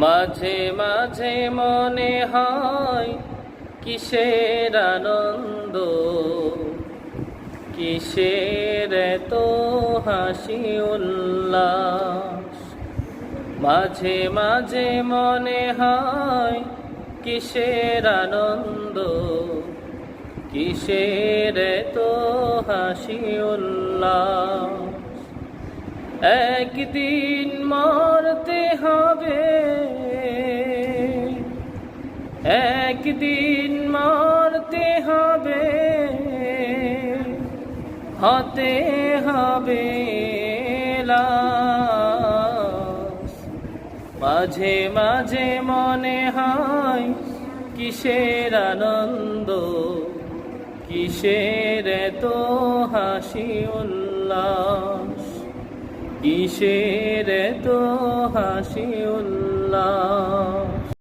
মাঝে মাঝে মনে হয় কিসের আনন্দ, কিসের এত হাসি উল্লাস। মাঝে মাঝে মনে হয় কিসের আনন্দ, কিসের এত হাসি উল্লাস। একদিন মরতে হবে, একদিন মরতে হবে, হতে হবে লাশ। মাঝে মাঝে মনে হয় কিসের আনন্দ, কিসের এত হাসি উল্লাস, কিসের এত হাসি উল্লাস।